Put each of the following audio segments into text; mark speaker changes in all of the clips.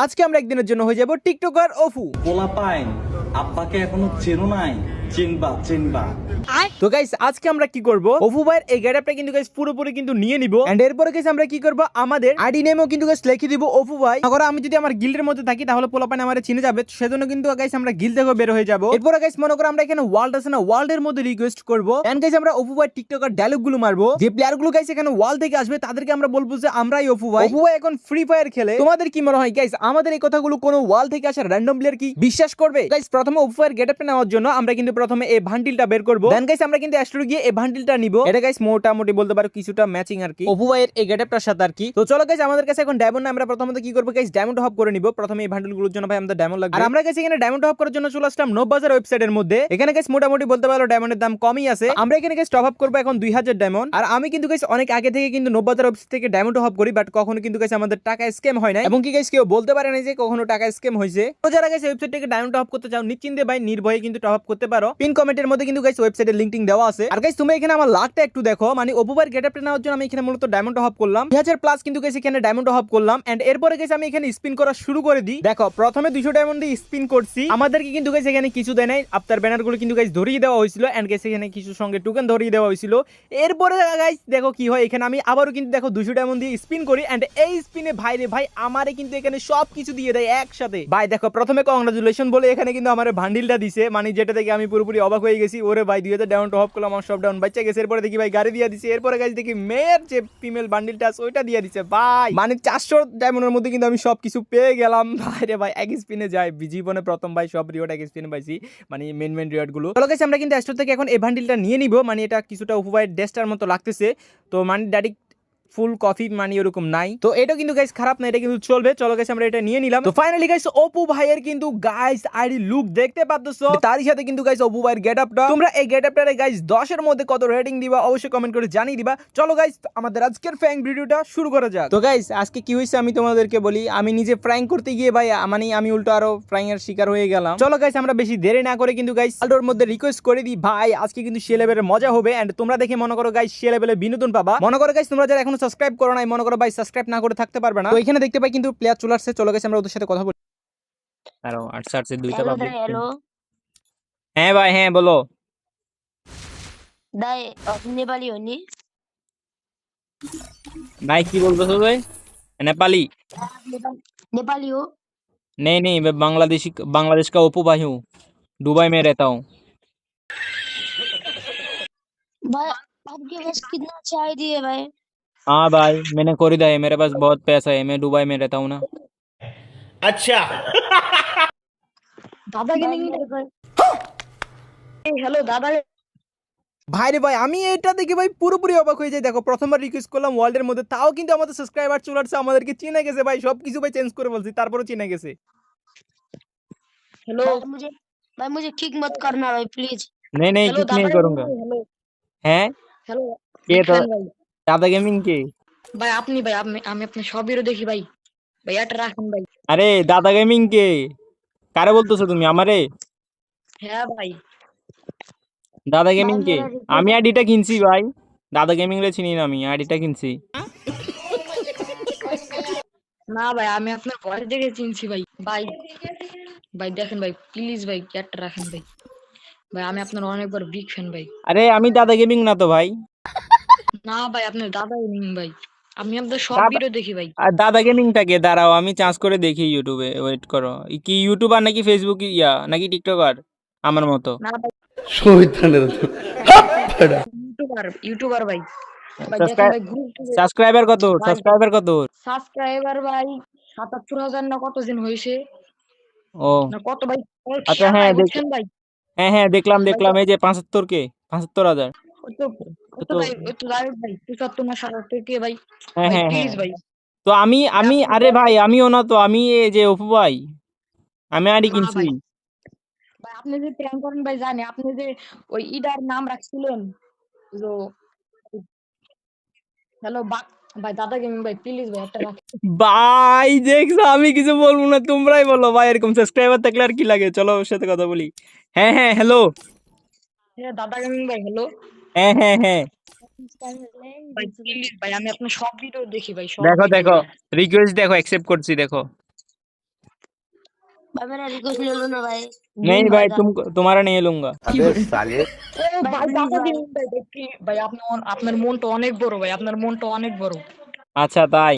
Speaker 1: আজকে আমরা একদিনের জন্য হয়ে যাব টিকটকার অফু।
Speaker 2: পোলা পাইন আব্বাকে এখনো চেনো নাই, চিনবা চিনবা।
Speaker 1: তো গাইস আজকে আমরা কি করব, অফু ভাইয়ের এই গেটআপটা কিন্তু গাইস পুরোপুরি কিন্তু নিয়ে নিব। এন্ড এরপরে গাইস আমরা কি করব, আমাদের আইডি নেমও কিন্তু গাইস লিখে দিব অফু ভাই। আগরে আমি যদি আমার গিল্ডের মধ্যে থাকি তাহলে পোলাপান আমারে চিনে যাবে, সেজন্য কিন্তু গাইস আমরা গিল্ড থেকে বের হয়ে যাব। এরপরে গাইস মনে করো আমরা এখানে ওয়ার্ল্ড আছে না, ওয়ার্ল্ডের মধ্যে রিকোয়েস্ট করব। এন্ড গাইস আমরা অফু ভাই টিকটকার ডায়লগ গুলো মারবো। যে প্লেয়ার গুলো গাইস এখানে ওয়ার্ল্ড থেকে আসবে তাদেরকে আমরা বলবো যে আমরাই অফু ভাই। অফু ভাই এখন ফ্রি ফায়ার খেলে। তোমাদের কি মনে হয় গাইস, আমাদের এই কথাগুলো কোনো ওয়ার্ল্ড থেকে আসা র্যান্ডম প্লেয়ার কি বিশ্বাস করবে? গাইস প্রথমে অফু ভাইয়ের গেটআপটা নেওয়ার জন্য আমরা কিন্তু প্রথমে এই ভান্ডিলটা বের করব। দেন গাইস আমরা কিন্তু অ্যাস্ট্রো গিয়ে এই ভান্ডিলটা নিব। এটা গাইস মোটামুটি বলতে পারো কিছুটা ম্যাচিং আর কি অপু ভাইয়ের এই গেটআপটার সাথে আর কি। তো চলো গাইস আমাদের কাছে এখন ডায়মন্ড না, আমরা প্রথমত কি করব গাইস, ডায়মন্ড হপ করে নিব। প্রথমে এই ভান্ডিলগুলোর জন্য ভাই আমাদের ডায়মন্ড লাগবে। আর আমরা গাইস এখানে ডায়মন্ড হপ করার জন্য চলে আসলাম নববাজার ওয়েবসাইটের মধ্যে। এখানে গাইস মোটামুটি বলতে পারো ডায়মন্ডের দাম কমই আছে। আমরা এখানে গাইস টপ আপ করব এখন 2000 ডায়মন্ড। আর আমি কিন্তু গাইস অনেক আগে থেকে কিন্তু নববাজার ওয়েবসাইট থেকে ডায়মন্ড হপ করি, বাট কখনো কিন্তু গাইস আমাদের টাকা স্ক্যাম হয় না, এবং কি গাইস কেউ বলতে পারে না যে কখনো টাকা স্ক্যাম হয়েছে। তো যারা গাইস ওয়েবসাইট থেকে ডায়মন্ড টপ করতে চাও নিশ্চিন্তে ভাই নির্ভয়ে কিন্তু টপ আপ করতে পারো। পিন কমেন্টের মধ্যে কিন্তু গাইস ওয়েবসাইটের লিংক দেওয়া আছে। আর গাইস তুমি এখানে আমার লাকটা একটু দেখো, মানে অপু ভাইয়ের গেটআপটা নেওয়ার জন্য আমি এখানে মূলত ডায়মন্ড হপ করলাম 2000 প্লাস, কিন্তু গাইস এখানে ডায়মন্ড হপ করলাম। এন্ড এরপরে গাইস আমি এখানে স্পিন করা শুরু করে দিই। দেখো প্রথমে 200 ডায়মন্ড দিয়ে স্পিন করছি, আমাদেরকে কিন্তু গাইস এখানে কিছু দেয় নাই। আপনার ব্যানারগুলো কিন্তু গাইস ধরিয়ে দেওয়া হয়েছিল, এন্ড গাইস এখানে কিছু সঙ্গে টোকেন ধরিয়ে দেওয়া হয়েছিল। এরপরে গাইস দেখো কি হয়, এখানে আমি আবারও কিন্তু দেখো 200 ডায়মন্ড দিয়ে স্পিন করি। এন্ড এই স্পিনে ভাই রে ভাই আমারে কিন্তু এখানে সব কিছু দিয়ে দেয় একসাথে। ভাই দেখো প্রথমে কংগ্রাচুলেশন বলে এখানে কিন্তু আমার ভান্ডিলটা দিছে, মানে যেটা থেকে আমি পুরোপুরি অবাক হয়ে গেছি। ওরে ভাই 2000 ডায়মন্ড হপ করলাম, আমার সব ডাউন বাচ্চা গেছে। এরপরে দেখি ভাই গাড়ি দিয়ে দিছে। এরপরে গাইস দেখি মেয়ের যে ফিমেল বান্ডিলটা আছে ওইটা দিয়ে দিছে ভাই, মানে 400 ডায়মন্ডের মধ্যে কিন্তু আমি সবকিছু পেয়ে গেলাম। ভাই রে ভাই এক স্পিনে যায় জীবনে প্রথম ভাই সব রিওয়ার্ড এক স্পিনে পাইছি, মানে মেন রিওয়ার্ড গুলো। চলো গাইস আমরা কিন্তু অ্যাস্ট্রো থেকে এখন এই বান্ডিলটা নিয়ে নিব, মানে এটা কিছুটা অপু ভাইয়ের ডেস্টার মতো লাগতেছে। তো মানে ডাইরেক্ট ফুল কফি মানে এরকম নাই, তো এটা কিন্তু গাইস খারাপ না, এটা কিন্তু চলবে। চলো গাইস আমরা এটা নিয়ে নিলাম। তো ফাইনালি গাইস অপু ভাইয়ের কিন্তু গাইস আইডি লুক দেখতে পাচ্ছো, তারই সাথে কিন্তু গাইস অপু ভাইয়ের গেটআপটা। তোমরা এই গেটআপটারে গাইস 10 এর মধ্যে কত রেটিং দিবা অবশ্যই কমেন্ট করে জানিয়ে দিবা। চলো গাইস আমাদের আজকের প্র্যাঙ্ক ভিডিওটা শুরু করা যাক। তো গাইস আজকে কি হইছে আমি তোমাদেরকে বলি, আমি নিজে প্র্যাঙ্ক করতে গিয়ে ভাই মানে আমি উল্টো আরো প্র্যাঙ্ক এর শিকার হয়ে গেলাম। চলো গাইস আমরা বেশি দেরি না করে কিন্তু গাইস আলডোর মধ্যে রিকোয়েস্ট করে দিই, ভাই আজকে কিন্তু সে লেভেলের মজা হবে। এন্ড তোমরা দেখে মনে করো গাইস সে লেভেলের বিনোদন পাবা। মনে করো গাইস তোমরা যারা এখনো সাবস্ক্রাইব করো নাই, মনে করো ভাই সাবস্ক্রাইব না করে থাকতে পারবে না। তো এখানে দেখতে পাই কিন্তু প্লেয়ার চলে আসছে। চলো গাইস আমরা ওদের সাথে কথা বলি। আর 8 এর দুইটা পাবলিক।
Speaker 3: हेलो
Speaker 1: হ্যাঁ ভাই হ্যাঁ বলো।
Speaker 3: दाई नेपाली हो नि
Speaker 1: भाई की बोल रहे हो भाई? नेपाली?
Speaker 3: नेपाली हो
Speaker 1: नहीं नहीं, मैं बांग्लादेश का ओप्पो भाई हूँ, दुबई में रहता हूँ।
Speaker 3: भाई आपके पास कितना चाय दिए भाई
Speaker 1: हाँ भाई मैंने खरीदा है, मेरे पास बहुत पैसा है, मैं दुबई में रहता हूँ ना।
Speaker 4: अच्छा
Speaker 3: दादा के नहीं हेलो दादा
Speaker 1: ভাই রে ভাই আমি এটা দেখে ভাই পুরোপুরি অবাক হয়ে যাই। দেখো প্রথমবার রিকোয়েস্ট করলাম ওয়ার্ল্ডের মধ্যে, তাও কিন্তু আমাদের সাবস্ক্রাইবার চলে আসছে, আমাদেরকে চিনে গেছে ভাই, সবকিছু ভাই চেঞ্জ করে বলছি তারপরও চিনে গেছে।
Speaker 3: हेलो भाई मुझे किक मत करना भाई प्लीज
Speaker 1: नहीं नहीं
Speaker 3: हेलो
Speaker 1: किक
Speaker 3: दादा
Speaker 1: नहीं करूंगा।
Speaker 3: हेलो
Speaker 1: हैं
Speaker 3: हेलो
Speaker 1: কে তো
Speaker 3: ভাই
Speaker 1: দাদা গেমিং কে?
Speaker 3: ভাই আপনি ভাই আমি আপনার সব ভিডিও দেখি ভাই ভাই এটা রাখুন ভাই
Speaker 1: আরে দাদা গেমিং কে? কারে বলতেছো তুমি আমারে?
Speaker 3: হ্যাঁ ভাই
Speaker 1: দাদা গেমিং কে? আমি আইডিটা কিনছি ভাই, দাদা গেমিং রে চিনি না, আমি আইডিটা কিনছি।
Speaker 3: না ভাই আমি আপনার ভয়েস দেখে চিনছি ভাই ভাই ভাই দেখেন ভাই প্লিজ ভাই ক্যাটটা রাখেন ভাই ভাই আমি আপনার অনেকবার বিগ ফ্যান ভাই
Speaker 1: আরে আমি দাদা গেমিং না তো ভাই।
Speaker 3: না ভাই আপনার দাদা গেমিং ভাই আমি আপনার সব
Speaker 1: দাদা
Speaker 3: ভিডিও দেখি ভাই
Speaker 1: আর দাদা গেমিংটাকে দাঁড়াও আমি চার্জ করে দেখি ইউটিউবে, ওয়েট করো। কি ইউটিউবার নাকি ফেসবুক ইয়া নাকি টিকটকার আমার মতো?
Speaker 3: না ভাই
Speaker 4: শহীদানের
Speaker 3: ইউটিউবার ভাই ভাই দেখেন ভাই গ্রুপ
Speaker 1: সাবস্ক্রাইবার কত? সাবস্ক্রাইবার কত?
Speaker 3: সাবস্ক্রাইবার ভাই ৭৭,০০০ না কত দিন হয়েছে
Speaker 1: ও
Speaker 3: না কত ভাই
Speaker 1: আচ্ছা হ্যাঁ
Speaker 3: বুঝছেন ভাই
Speaker 1: হ্যাঁ হ্যাঁ দেখলাম এই যে 75 কে 75,000।
Speaker 3: ওই তো ভাই ওই তো দাঁড়ান ভাই ৭৫ না ৭৭ কে ভাই
Speaker 1: হ্যাঁ
Speaker 3: ভাই
Speaker 1: হ্যাঁ হ্যাঁ
Speaker 3: প্লিজ ভাই
Speaker 1: তো আমি আরে ভাই আমিও না তো, আমি এই যে অপু ভাই আমি আইডি
Speaker 3: না
Speaker 1: কিনছি।
Speaker 3: ভাই ভাই আপনি যে প্র্যাঙ্ক করেন ভাই জানি আপনি যে ওই ইডার নাম রাখছিলেন তো হ্যালো ভাই দাদা গেমিং ভাই প্লিজ ভাই একটা রাখ
Speaker 1: ভাই দেখছো আমি কিছু বলবো না, তোমরাই বলো ভাই, এরকম সাবস্ক্রাইবার থাকলে আর কি লাগে। চলো ওর সাথে কথা বলি। হ্যাঁ হ্যাঁ হ্যালো।
Speaker 3: হ্যাঁ দাদা গেমিং ভাই হ্যালো
Speaker 1: হ্যাঁ হ্যাঁ হ্যাঁ
Speaker 3: ভাই প্লিজ ভাই আমি আপনার সব ভিডিও দেখি ভাই সব
Speaker 1: দেখো
Speaker 3: ভিডিও
Speaker 1: দেখো রিকোয়েস্ট দেখো, অ্যাকসেপ্ট করছি দেখো।
Speaker 5: भाई मेरा रिक्वेस्ट ले लो ना भाई।
Speaker 1: नहीं
Speaker 5: गेम
Speaker 1: भाई
Speaker 5: भाई का।
Speaker 1: तुम्हारा नहीं लूंगा।
Speaker 3: কি বলে ও
Speaker 5: भाई
Speaker 3: ভাই
Speaker 5: प्लीज
Speaker 3: টাকা
Speaker 5: भाई।
Speaker 3: দিন ভাই দেখি ভাই আপনার মনটা অনেক বড় ভাই আপনার মনটা অনেক বড়
Speaker 1: আচ্ছা তাই,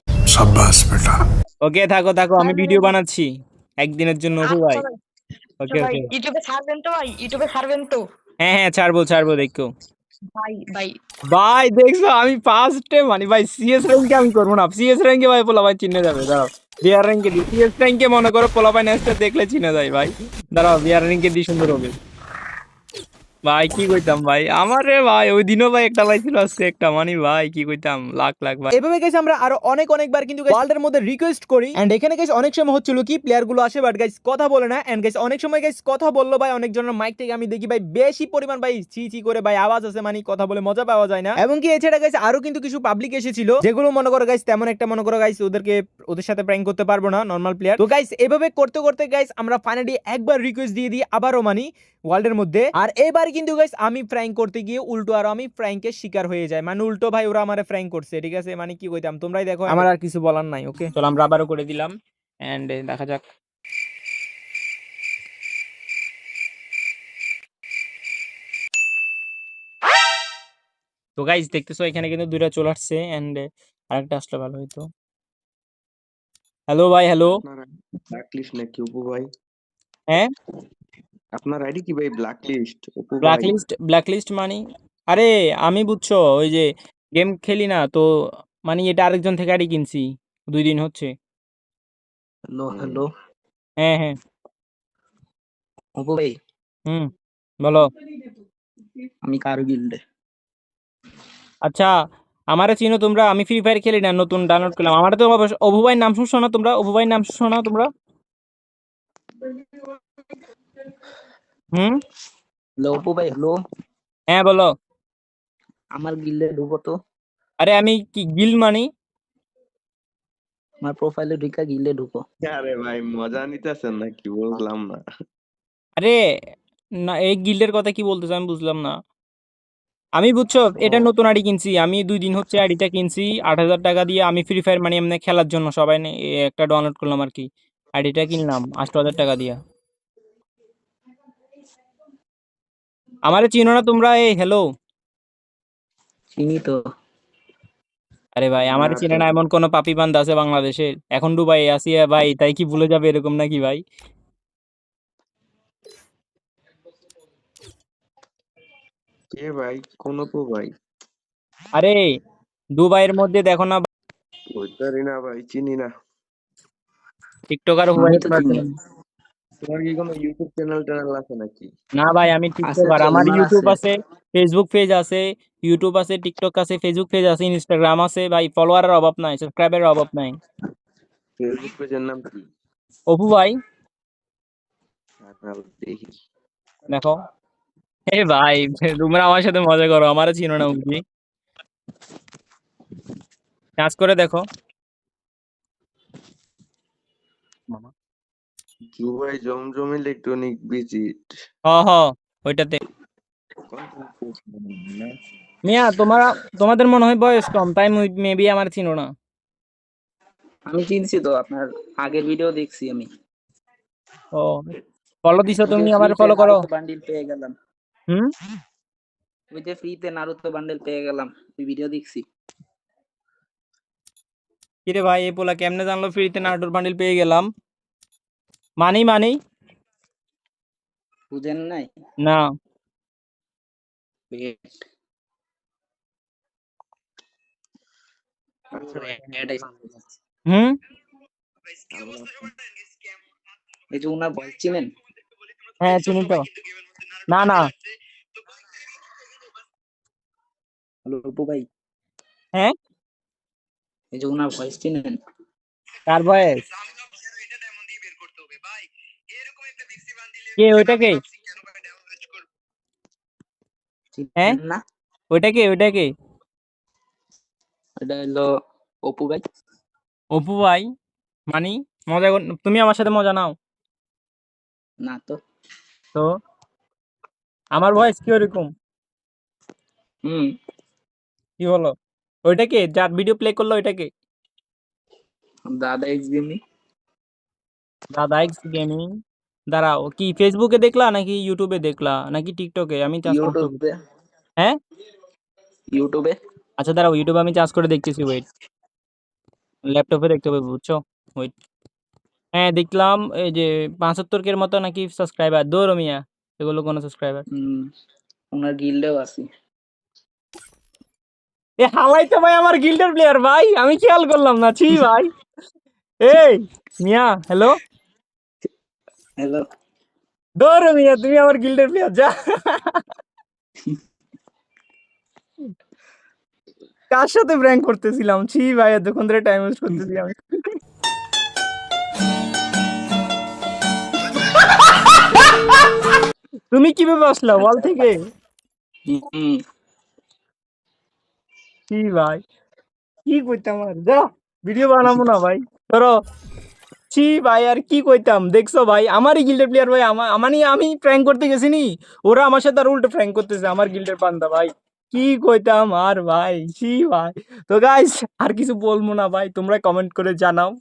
Speaker 1: ওকে থাকো থাকো, আমি
Speaker 5: भाई मेरा
Speaker 1: ভিডিও বানাচ্ছি একদিনের জন্য অপু ভাই।
Speaker 3: আচ্ছা ভাই আচ্ছা
Speaker 1: ওকে
Speaker 3: ভাই
Speaker 1: ওকে,
Speaker 3: ইউটিউবে ছাড়বেন তো ভাই ইউটিউবে ছাড়বেন তো
Speaker 1: হ্যাঁ হ্যাঁ ছাড়বো ছাড়বো, দেখো।
Speaker 3: ভাই ভাই
Speaker 1: ভাই দেখছো আমি ফার্স্টে মানে ভাই সিএস র্যাঙ্কে আমি করবো না, সিএস র্যাঙ্কে ভাই পোলাপাই চিনে যাবে, দাঁড়াও বিআর র্যাঙ্কে দিই, সিএস র্যাঙ্কে মনে করো পোলাপাই নেক্সট দেখলে চিনে যায় ভাই, দাঁড়াও বিআর র্যাঙ্কে দিই, সুন্দর হবে। ভাই কি কইতাম ভাই, আমারে ভাই ওই দিনও ভাই একটা পাইছিল, আজকে একটা, মানে ভাই কি কইতাম, লাখ লাখ ভাই। এভাবে গাইস আমরা আরো অনেক অনেকবার কিন্তু ওয়ার্ল্ডের মধ্যে রিকোয়েস্ট করি, এন্ড এখানে গাইস অনেক সময় হচ্ছিল কি প্লেয়ার গুলো আসে বাট গাইস কথা বলে না, এন্ড গাইস অনেক সময় গাইস কথা বললো ভাই, অনেক জনের মাইক থেকে আমি দেখি ভাই বেশি পরিমাণ ভাই চি চি করে ভাই আওয়াজ আছে, মানে কথা বলে মজা পাওয়া যায় না। এবং কি এছাড়া গাইস আরো কিন্তু কিছু পাবলিক এসেছিল যেগুলো মনে করো গাইস তেমন একটা মনে করো গাইস ওদের সাথে প্র্যাঙ্ক করতে পারবো না নরমাল প্লেয়ার। তো গাইস এভাবে করতে করতে গাইস আমরা ফাইনালি একবার রিকোয়েস্ট দিয়ে দিই আবারও মানি ওয়ার্ল্ডের মধ্যে, আর এবার কিন্তু গাইস আমি ফ্র্যাঙ্ক করতে গিয়ে উল্টো আর আমি ফ্র্যাঙ্কের শিকার হয়ে যায়, মানে উল্টো ভাই ওরা আমারে ফ্র্যাঙ্ক করছে, ঠিক আছে, মানে কি কইতাম তোমরাই দেখো, আমার আর কিছু বলার নাই। ওকে চলো আমরা আবারও করে দিলাম, এন্ড দেখা যাক। তো গাইস দেখতেছো এখানে কিন্তু দুইটা চলে আসছে, এন্ড আরেকটা আসলে ভালো হইতো। হ্যালো ভাই, হ্যালো।
Speaker 6: আপনার ব্ল্যাকলিস্ট নাকি অপু ভাই?
Speaker 1: হ্যাঁ
Speaker 6: আপনার আইডি কি ভাই ব্ল্যাকলিস্ট অপু ভাই?
Speaker 1: ব্ল্যাকলিস্ট, ব্ল্যাকলিস্ট মানে আরে আমি বুঝছো ওই যে গেম খেলি না তো, মানে এটা আরেকজন থেকে আইডি কিনছি, 2 দিন হচ্ছে।
Speaker 7: হ্যালো
Speaker 6: হুম,
Speaker 7: হ্যালো
Speaker 1: হ্যাঁ হ্যাঁ।
Speaker 7: অপু ভাই,
Speaker 1: হুম বলো।
Speaker 7: আমি কার গিল্ডে?
Speaker 1: আচ্ছা আমারে চিনো তোমরা, আমি ফ্রি ফায়ার খেলি না, নতুন ডাউনলোড করলাম, আমার তো অভু ভাইয়ের নাম শুনছো না তোমরা, অভু ভাইয়ের নাম শুনছো না তোমরা? হুম
Speaker 7: হ্যালো অপু ভাই, হ্যালো।
Speaker 1: হ্যাঁ বলো।
Speaker 7: আমার গিল্ডে ঢুকো তো।
Speaker 1: আরে আমি কি গিল মানি?
Speaker 7: আমার প্রোফাইলে ঢুকা গিল্ডে ঢুকো।
Speaker 6: আরে ভাই মজা নিতেছেন নাকি বুঝলাম না।
Speaker 1: আরে না, এই গিল্ডের কথা কি বলতেছো আমি বুঝলাম না। আমি বুঝছো এটা
Speaker 6: ও
Speaker 1: নতুন আইডি কিনছি, আমি 2 দিন হচ্ছে আইডিটা কিনছি 8,000 টাকা দিয়ে, আমি ফ্রি ফায়ার মানে এমনি খেলার জন্য সবাই একটা ডাউনলোড করলাম আর কি, আইডিটা কিনলাম 8,000 টাকা দিয়ে। আমারে চিনো না তোমরা? এই হ্যালো।
Speaker 7: চিনি তো।
Speaker 1: আরে ভাই
Speaker 6: না
Speaker 1: আমারে চিনে
Speaker 6: তো,
Speaker 1: না এমন কোন পাপি বান্দা আছে বাংলাদেশে? এখন দুবাই আসি ভাই, তাই কি ভুলে যাবে এরকম নাকি ভাই?
Speaker 6: কে ভাই? কোন অপু ভাই?
Speaker 1: আরে দুবাইয়ের মধ্যে দেখো না
Speaker 6: বুঝতারি না ভাই, চিনি না।
Speaker 1: টিকটকার
Speaker 7: আমি
Speaker 1: হুবাইয়ের
Speaker 7: তো
Speaker 1: তোমরা
Speaker 7: চিনি।
Speaker 1: চেনো না?
Speaker 6: তোমার কি কোনো ইউটিউব চ্যানেল আছে নাকি?
Speaker 1: না ভাই আমি
Speaker 7: আছে
Speaker 1: টিকটকার,
Speaker 7: তো,
Speaker 1: আমার
Speaker 7: ওনার
Speaker 1: ইউটিউব
Speaker 7: আছে।
Speaker 1: আছে, ফেসবুক পেজ আছে, ইউটিউব আছে, টিকটক আছে, ফেসবুক পেজ আছে, ইনস্টাগ্রাম আছে, ভাই ফলোয়ারের অভাব নাই, সাবস্ক্রাইবারের অভাব নাই।
Speaker 6: ফেসবুক পেজের নাম কি?
Speaker 1: অপু ভাই
Speaker 6: আচ্ছা, দেখি।
Speaker 1: দেখো। এ ভাই তোমরা আমার সাথে মজা করো, আমারও চিনো না বুঝি, কাজ করে দেখো।
Speaker 6: দুবাই জমজম ইলেকট্রনিক ভিজিট।
Speaker 1: হ হ ওইটাতে। মিয়া তোমাদের মনে হয় বয়স কম, তাই মেবি আমার চিনো না।
Speaker 7: আমি চিনছি তো, আপনার আগের ভিডিও দেখছি আমি।
Speaker 1: ও ফলো দিছো
Speaker 7: ওই যে
Speaker 1: তুমি, আমার
Speaker 7: ফ্রিতে
Speaker 1: ফলো করো।
Speaker 7: নারুতো বান্ডিল পেয়ে গেলাম।
Speaker 1: হুম
Speaker 7: ওই যে ফ্রিতে নারুতো বান্ডিল পেয়ে গেলাম, ওই ভিডিও দেখছি।
Speaker 1: কিরে ভাই এই পোলা কেমনে জানলো ফ্রিতে নারুটোর বান্ডিল পেয়ে গেলাম? মানি মানি
Speaker 7: বুঝেন নাই?
Speaker 1: না।
Speaker 7: Wait,
Speaker 6: আচ্ছা ভাই,
Speaker 7: add আইছে।
Speaker 1: হুম
Speaker 7: এই যে উনার ভয়েস চিনেন?
Speaker 1: হ্যাঁ চিনি তো। না না।
Speaker 7: হ্যালো অপু ভাই,
Speaker 1: হ্যাঁ
Speaker 7: এই যে উনার ভয়েস চিনেন?
Speaker 1: কার বয়স? কে ওইটা কে? হ্যাঁ
Speaker 7: চিনেন না?
Speaker 1: ওইটা কে, ওইটা কে?
Speaker 7: এটা হলো অপু ভাই।
Speaker 1: অপু ভাই মানি মজা তুমি আমার সাথে মজা নাও
Speaker 7: না তো।
Speaker 1: তো, আমার ভয়েস কি ওরকম?
Speaker 7: হুম,
Speaker 1: কি বলো? ওইটা কে যার ভিডিও প্লে করলো, ওইটা কে?
Speaker 7: দাদা এক্স গেমিং।
Speaker 1: দাদা এক্স গেমিং। দাঁড়াও, কি ফেসবুকে দেখলা নাকি ইউটিউবে দেখলা নাকি টিকটকে? আমি চার্জ করতে হবে।
Speaker 7: ইউটিউবে।
Speaker 1: হ্যাঁ,
Speaker 7: ইউটিউবে।
Speaker 1: আচ্ছা দাঁড়াও, ইউটিউবে আমি চার্জ করে দেখতেছি, ওয়েট। ল্যাপটপে দেখতে হবে, বুঝছো? ওয়েট। হ্যাঁ দেখলাম, এই যে 75 কের মতো নাকি সাবস্ক্রাইবার। দৌড় মিয়া, এগুলো কোনো সাবস্ক্রাইবার?
Speaker 7: ওনার গিল্ডেও আছি।
Speaker 1: এ হালাই তো ভাই আমার গিল্ডের প্লেয়ার ভাই, আমি খেয়াল করলাম না, ছি ভাই। এই মিয়া, হ্যালো।
Speaker 7: হ্যালো।
Speaker 1: দৌড় মিয়া, তুমি আমার গিল্ডের প্লেয়ার, যা। কার সাথে প্র্যাঙ্ক করতেছিলাম, ছি ভাই, এতক্ষণ ধরে টাইম ওয়েস্ট করতেছি আমি। তুমি কিভাবে আসলা ওয়াল থেকে?
Speaker 7: হুম।
Speaker 1: ছি ভাই, কি কইতাম আর, যা। ভিডিও বানাবো না ভাই, ধরো। ছি ভাই, আর কি কইতাম, দেখছো ভাই আমারই গিল্ডের প্লেয়ার ভাই, আমি প্র্যাঙ্ক করতে গেছি নি, ওরা আমার সাথে আর উল্টো প্র্যাঙ্ক করতেছে, আমার গিল্ডের পান্তা ভাই। কি কইতাম আর ভাই, ছি ভাই। তো গাইস, আর কিছু বলবো না ভাই, তোমরা কমেন্ট করে জানাও।